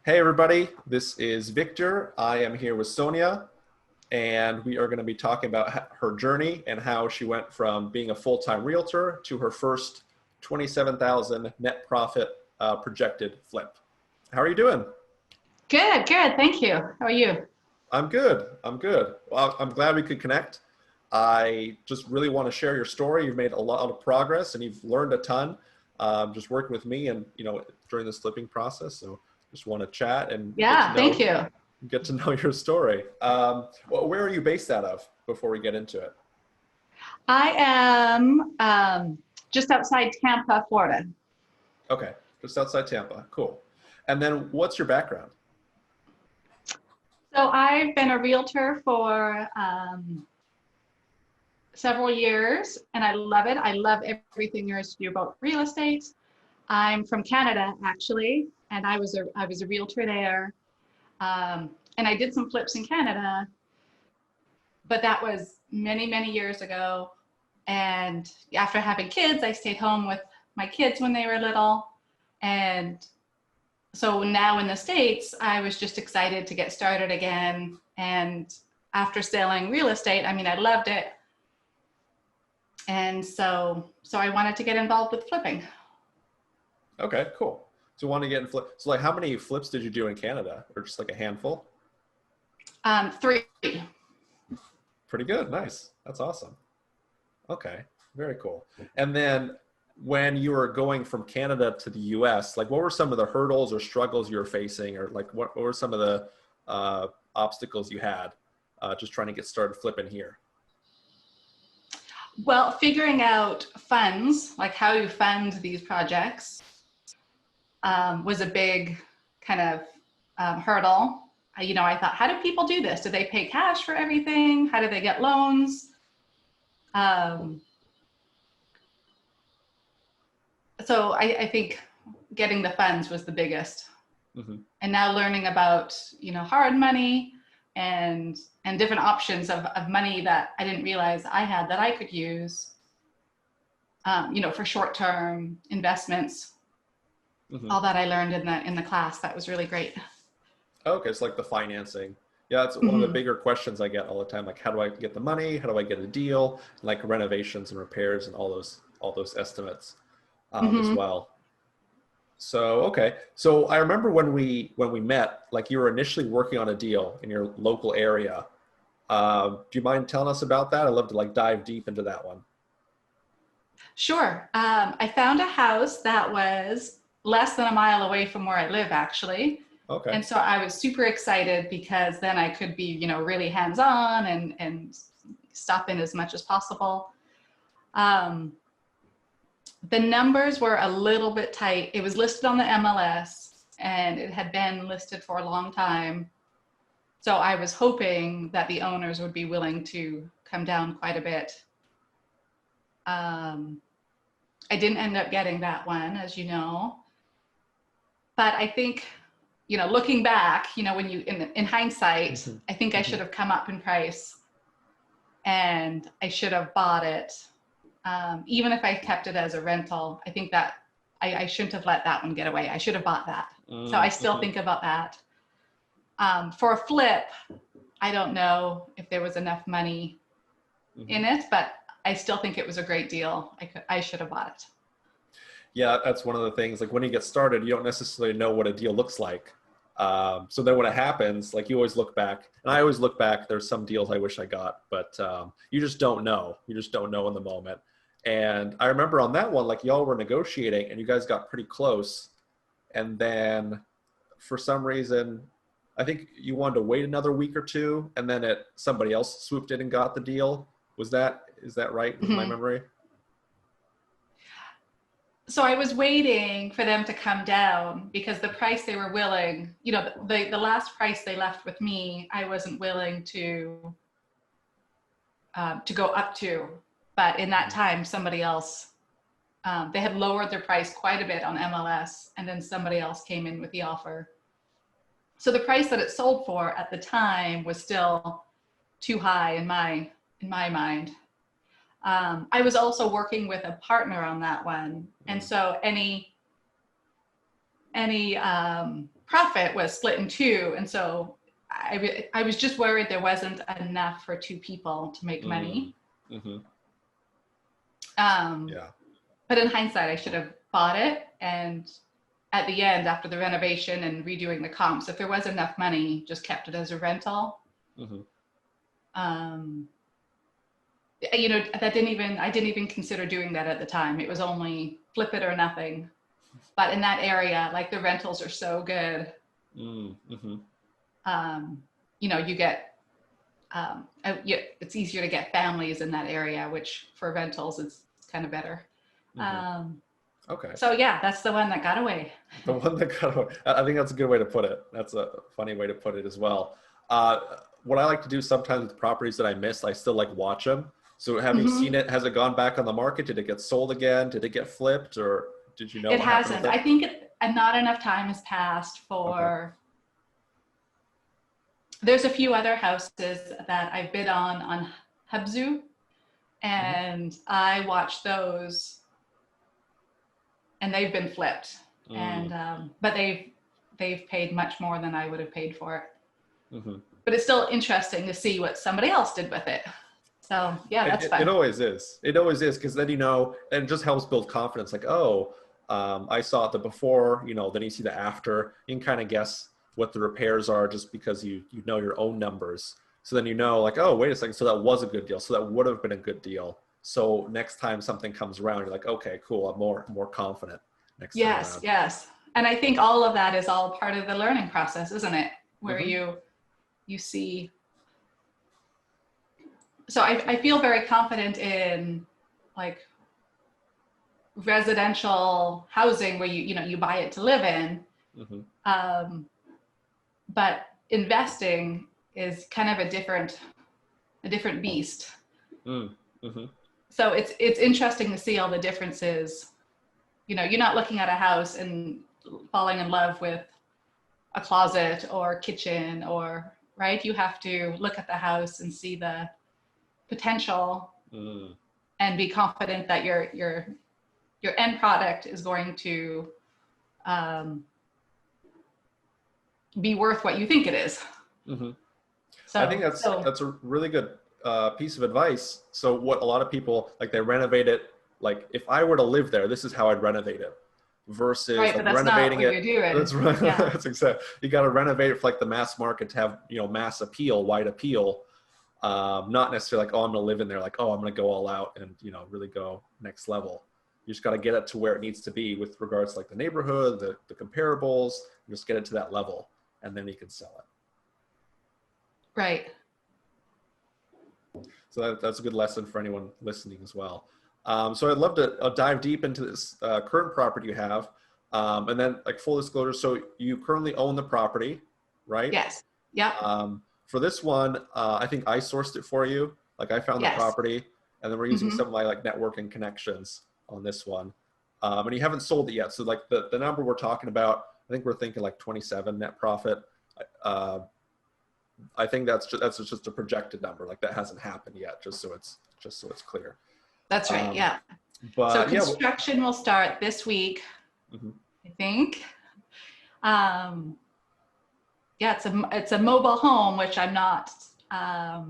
Hey everybody, this is Victor. I am here with Sonia, and we are going to be talking about her journey and how she went from being a full-time realtor to her first 27,000 net profit projected flip. How are you doing? Good, good. Thank you. How are you? I'm good. I'm good. Well, I'm glad we could connect. I just really want to share your story. You've made a lot of progress and you've learned a ton just working with me and during this flipping process. So just want to chat and Yeah, thank you. get to know your story. Well, where are you based out of before we get into it? I am just outside Tampa, Florida. Okay, just outside Tampa. Cool. And then what's your background? So I've been a realtor for several years and I love it. I love everything there is to do about real estate. I'm from Canada actually, and I was a realtor there. And I did some flips in Canada, but that was many, many years ago. And after having kids, I stayed home with my kids when they were little. And so now in the States, I was just excited to get started again. And after selling real estate, I mean, I loved it. And so I wanted to get involved with flipping. Okay, cool. So you want to get in flip. So like how many flips did you do in Canada, or just like a handful? 3. Pretty good. Nice. That's awesome. Okay, very cool. And then when you were going from Canada to the US, like what were some of the hurdles or struggles you were facing, or like what were some of the obstacles you had just trying to get started flipping here? Well, figuring out funds, like how you fund these projects, was a big kind of hurdle. I thought, how do people do this? Do they pay cash for everything? How do they get loans? So I think getting the funds was the biggest. Mm-hmm. And now learning about, hard money and different options of money that I didn't realize I had that I could use, for short-term investments. Mm-hmm. All that I learned in the class, that was really great. Okay, it's like the financing. Yeah, it's one of the bigger questions I get all the time. Like, how do I get the money? How do I get a deal? Like renovations and repairs and all those estimates as well. So okay, so I remember when we met, like you were initially working on a deal in your local area. Do you mind telling us about that? I'd love to like dive deep into that one. Sure. I found a house that was less than a mile away from where I live, actually. Okay. And so I was super excited because then I could be, really hands-on and stop in as much as possible. The numbers were a little bit tight. It was listed on the MLS and it had been listed for a long time. So I was hoping that the owners would be willing to come down quite a bit. I didn't end up getting that one, as you know. But I think, looking back, when you, in hindsight, I think I should have come up in price and I should have bought it. Even if I kept it as a rental, I think that I shouldn't have let that one get away. I should have bought that. So I still think about that. For a flip, I don't know if there was enough money in it, but I still think it was a great deal. I should have bought it. Yeah, that's one of the things, like when you get started, you don't necessarily know what a deal looks like. So then when it happens, like you always look back, and I always look back, there's some deals I wish I got, but you just don't know. You just don't know in the moment. And I remember on that one, like y'all were negotiating and you guys got pretty close. And then for some reason, I think you wanted to wait another week or two, and then somebody else swooped in and got the deal. Is that right with my memory? So I was waiting for them to come down because the price they were willing, the last price they left with me, I wasn't willing to go up to. But in that time, somebody else, they had lowered their price quite a bit on MLS, and then somebody else came in with the offer. So the price that it sold for at the time was still too high in my mind. I was also working with a partner on that one. And so any profit was split in two. And so I was just worried there wasn't enough for two people to make money. Mm-hmm. Yeah. But in hindsight, I should have bought it. And at the end, after the renovation and redoing the comps, if there was enough money, just kept it as a rental. Mm-hmm. You know, I didn't even consider doing that at the time. It was only flip it or nothing. But in that area, like the rentals are so good. Mm-hmm. You know, you get, it's easier to get families in that area, which for rentals, it's kind of better. Mm-hmm. Okay. So yeah, that's the one that got away. The one that got away. I think that's a good way to put it. That's a funny way to put it as well. What I like to do sometimes with properties that I missed, I still like watch them. So have you seen it? Has it gone back on the market? Did it get sold again? Did it get flipped? Or did you know? It hasn't. I think not enough time has passed for. Okay. There's a few other houses that I bid on Hubzu, and I watched those, and they've been flipped. And but they've paid much more than I would have paid for it. But it's still interesting to see what somebody else did with it. So yeah, that's fun. It always is. It always is, because then, you know, and it just helps build confidence. Like, oh, I saw the before, you know, then you see the after. You can kind of guess what the repairs are just because you know your own numbers. So then you know, like, oh, wait a second, so that was a good deal. So that would have been a good deal. So next time something comes around, you're like, okay, cool, I'm more confident next time around. Yes. And I think all of that is all part of the learning process, isn't it? Where you see. So I feel very confident in like residential housing where you buy it to live in. But investing is kind of a different beast. So it's interesting to see all the differences. You know, you're not looking at a house and falling in love with a closet or kitchen or, right? You have to look at the house and see the potential and be confident that your end product is going to be worth what you think it is. So I think that's a really good piece of advice. So what a lot of people, like, they renovate it. Like, if I were to live there, this is how I'd renovate it. Versus right, like but that's renovating not what it. You're doing. That's right. Yeah. That's exactly. You got to renovate it for like the mass market to have, you know, mass appeal, wide appeal. Not necessarily like, oh, I'm gonna live in there. Like, oh, I'm gonna go all out and, you know, really go next level. You just got to get it to where it needs to be with regards to like the neighborhood, the comparables. Just get it to that level, and then you can sell it. Right. So that's a good lesson for anyone listening as well. So I'd love to dive deep into this current property you have. And then, like, full disclosure, so you currently own the property, right? Yes. Yeah. For this one, I think I sourced it for you. Like, I found the property, and then we're using some of my like networking connections on this one. And you haven't sold it yet. So like the number we're talking about, I think we're thinking like 27 net profit. I think that's just a projected number. Like, that hasn't happened yet, just so it's clear. That's right. Yeah. But so construction will start this week, I think. Yeah, it's a mobile home, which I'm not. I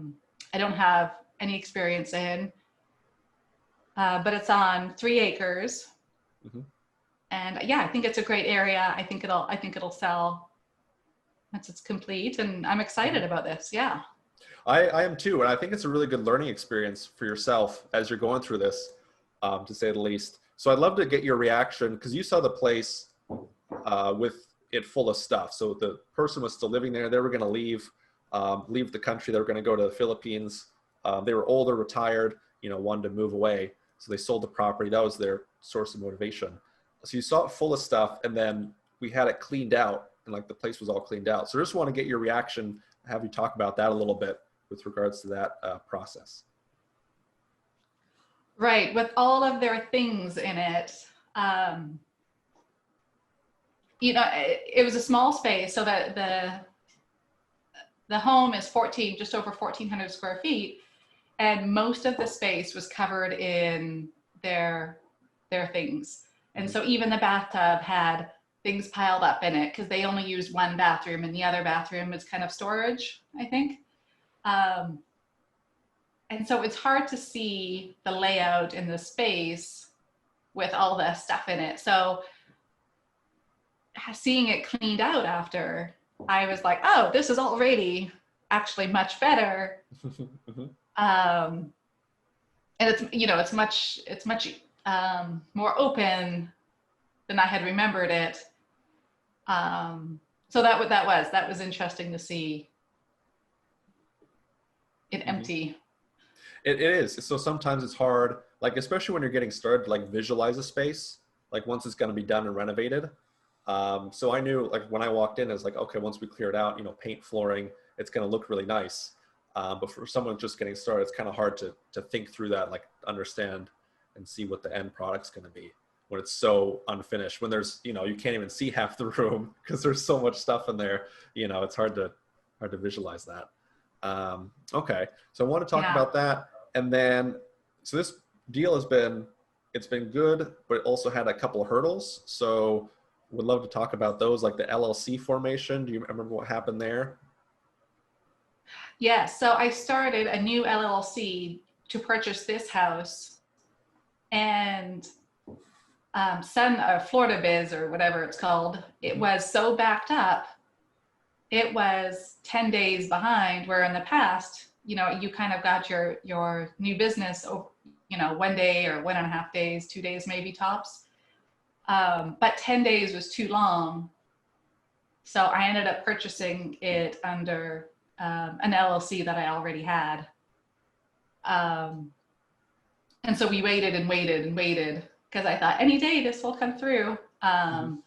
don't have any experience in. But it's on 3 acres. And yeah, I think it's a great area. I think it'll sell once it's complete, and I'm excited about this. Yeah. I am too, and I think it's a really good learning experience for yourself as you're going through this, to say the least. So I'd love to get your reaction, because you saw the place with it full of stuff. So the person was still living there. They were going to leave the country. They were going to go to the Philippines. They were older, retired, you know, wanted to move away. So they sold the property. That was their source of motivation. So you saw it full of stuff, and then we had it cleaned out, and like the place was all cleaned out. So I just want to get your reaction, have you talk about that a little bit with regards to that process. Right, with all of their things in it, you know, it was a small space, so that the home is just over 1,400 square feet, and most of the space was covered in their things. And so even the bathtub had things piled up in it because they only used one bathroom and the other bathroom was kind of storage, I think. And so it's hard to see the layout in the space with all the stuff in it. So seeing it cleaned out after, I was like, oh, this is already actually much better. And it's, you know, it's much more open than I had remembered it. So that was interesting to see it empty. It is. So sometimes it's hard, like, especially when you're getting started, to like visualize a space, like once it's going to be done and renovated. So I knew, like, when I walked in, I was like, okay, once we clear it out, you know, paint, flooring, it's going to look really nice. But for someone just getting started, it's kind of hard to think through that, like understand and see what the end product's going to be when it's so unfinished, when there's, you know, you can't even see half the room because there's so much stuff in there, you know, it's hard to visualize that. Okay. So I want to talk about that. And then, so this deal it's been good, but it also had a couple of hurdles. So would love to talk about those, like the LLC formation. Do you remember what happened there? Yeah, so I started a new LLC to purchase this house, and Florida Biz or whatever it's called, it was so backed up, it was 10 days behind, where in the past, you know, you kind of got your new business, you know, 1 day or 1.5 days, 2 days maybe tops. But 10 days was too long. So I ended up purchasing it under an LLC that I already had. And so we waited and waited and waited because I thought any day this will come through. And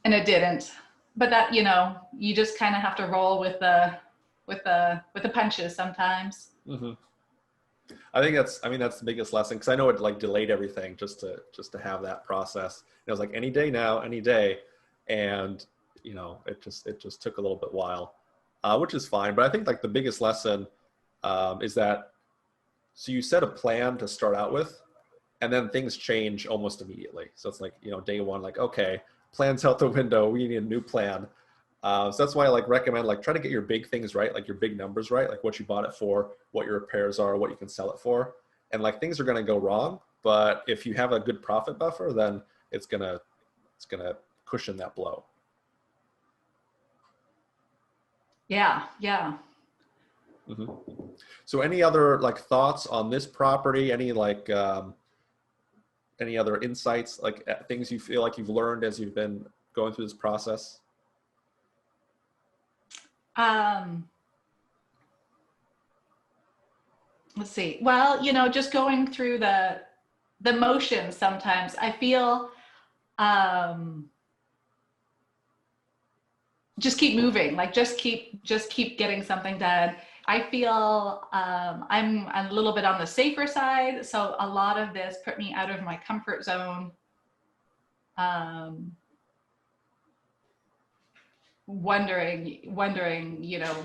it didn't. But that, you know, you just kind of have to roll with the punches sometimes. I think that's the biggest lesson, because I know it like delayed everything just to have that process. And it was like any day now, any day, and you know, it just took a little bit while, which is fine. But I think like the biggest lesson is that, so you set a plan to start out with, and then things change almost immediately. So it's like, you know, day one, like, okay, plan's out the window, we need a new plan. So that's why I like recommend, like, try to get your big things right, like your big numbers right, like what you bought it for, what your repairs are, what you can sell it for. And like things are going to go wrong, but if you have a good profit buffer, then it's gonna cushion that blow. Yeah. So any other like thoughts on this property? Any like any other insights, like things you feel like you've learned as you've been going through this process? Let's see. Well, you know, just going through the motions sometimes, I feel just keep moving, like just keep getting something done. I feel I'm a little bit on the safer side, so a lot of this put me out of my comfort zone. Wondering, you know,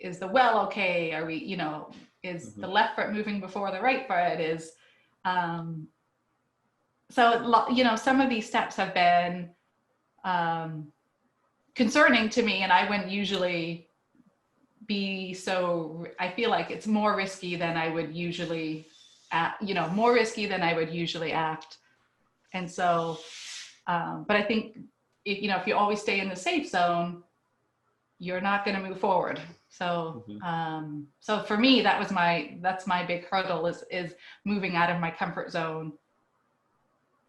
is the well okay? Are we, you know, is the left foot moving before the right foot? Is so, you know, some of these steps have been concerning to me, and I wouldn't usually be so, I feel like it's more risky than I would usually act, you know, more risky than I would usually act. And so, but I think, you know, if you always stay in the safe zone, you're not going to move forward. So, so for me, that's my big hurdle is moving out of my comfort zone.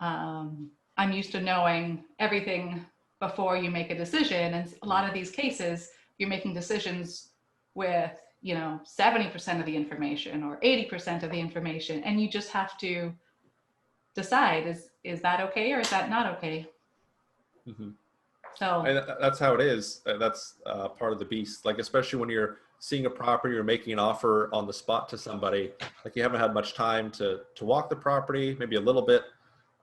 I'm used to knowing everything before you make a decision. And a lot of these cases, you're making decisions with, you know, 70% of the information or 80% of the information. And you just have to decide, is that okay or is that not okay? So and that's how it is. That's part of the beast. Like, especially when you're seeing a property or making an offer on the spot to somebody, like you haven't had much time to walk the property, maybe a little bit.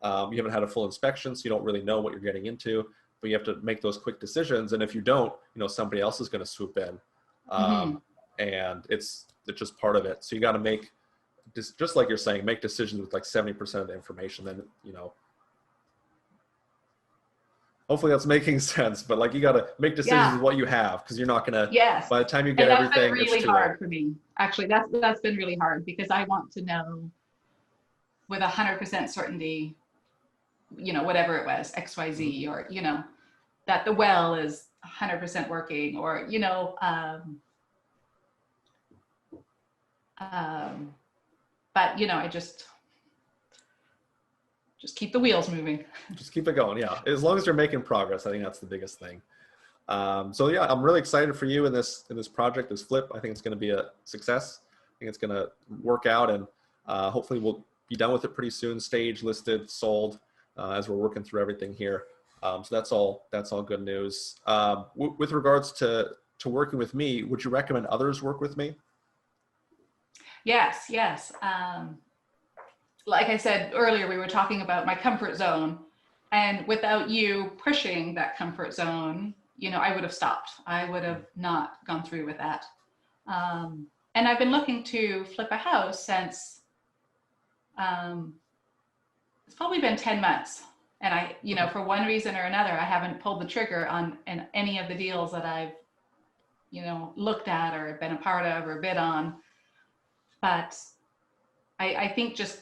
You haven't had a full inspection, so you don't really know what you're getting into, but you have to make those quick decisions. And if you don't, you know, somebody else is going to swoop in. And it's just part of it. So you got to make, just like you're saying, make decisions with like 70% of the information. Then, you know, hopefully that's making sense, but like you got to make decisions Yeah. with what you have, because you're not going to, Yes. by the time you get And that's been everything, it's really too late. hard for me. Actually, that's been really hard because I want to know with 100% certainty, you know, whatever it was, XYZ, or, you know, that the well is 100% working, or, you know, but, you know, I just keep the wheels moving. Just keep it going. Yeah. As long as you're making progress, I think that's the biggest thing. So yeah, I'm really excited for you in this project, this flip. I think it's going to be a success. I think it's going to work out, and hopefully we'll be done with it pretty soon. Stage, listed, sold, as we're working through everything here. So that's all good news. With regards to working with me, would you recommend others work with me? Yes, yes. Like I said earlier, we were talking about my comfort zone, and without you pushing that comfort zone, you know, I would have stopped. I would have not gone through with that. And I've been looking to flip a house since, it's probably been 10 months. And I, you know, for one reason or another, I haven't pulled the trigger on any of the deals that I've, you know, looked at or been a part of or bid on. But I think just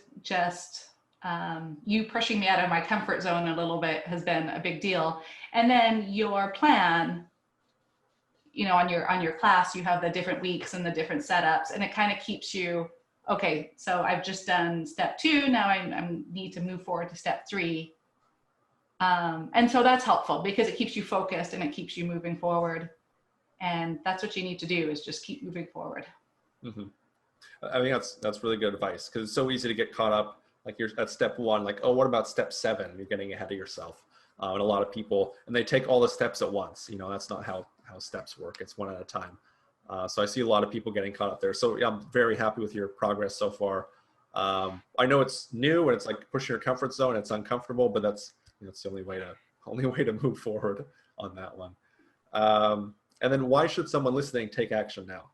you pushing me out of my comfort zone a little bit has been a big deal. And then your plan, you know, on your class, you have the different weeks and the different setups, and it kind of keeps you, okay, so I've just done step 2. Now I need to move forward to step 3. And so that's helpful because it keeps you focused and it keeps you moving forward. And that's what you need to do, is just keep moving forward. Mm-hmm. I think that's really good advice, because it's so easy to get caught up. Like you're at step 1, like, oh, what about step 7? You're getting ahead of yourself. And a lot of people, and they take all the steps at once. You know, that's not how steps work. It's one at a time. So I see a lot of people getting caught up there. So yeah, I'm very happy with your progress so far. I know it's new and it's like pushing your comfort zone. It's uncomfortable, but that's the only way to move forward on that one. And then why should someone listening take action now?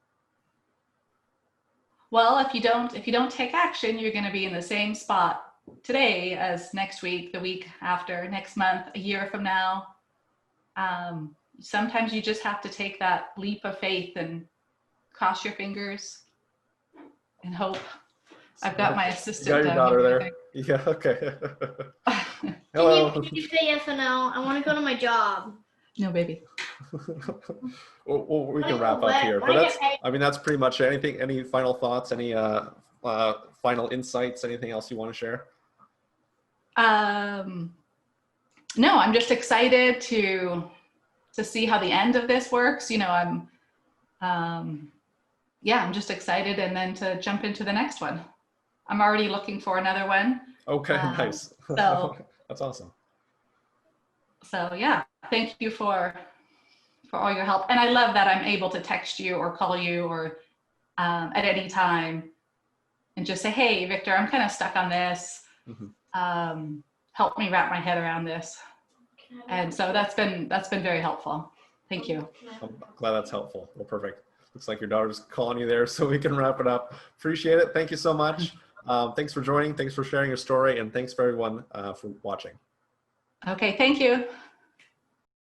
Well, if you don't take action, you're going to be in the same spot today as next week, the week after, next month, a year from now. Sometimes you just have to take that leap of faith and cross your fingers and hope. I've got my assistant. You got your daughter there. Yeah. Okay. Hello. Can you say yes or no? I want to go to my job. No, baby. Well, we can wrap up here, but that's pretty much anything. Any final thoughts? Any final insights? Anything else you want to share? No, I'm just excited to see how the end of this works. You know, I'm just excited, and then to jump into the next one. I'm already looking for another one. Okay, nice. So that's awesome. So yeah, thank you for all your help. And I love that I'm able to text you or call you or at any time and just say, hey, Victor, I'm kind of stuck on this. Mm-hmm. Help me wrap my head around this. And so that's been very helpful. Thank you. I'm glad that's helpful. Well, perfect. Looks like your daughter's calling you there, so we can wrap it up. Appreciate it. Thank you so much. Thanks for joining. Thanks for sharing your story. And thanks for everyone for watching. Okay, thank you.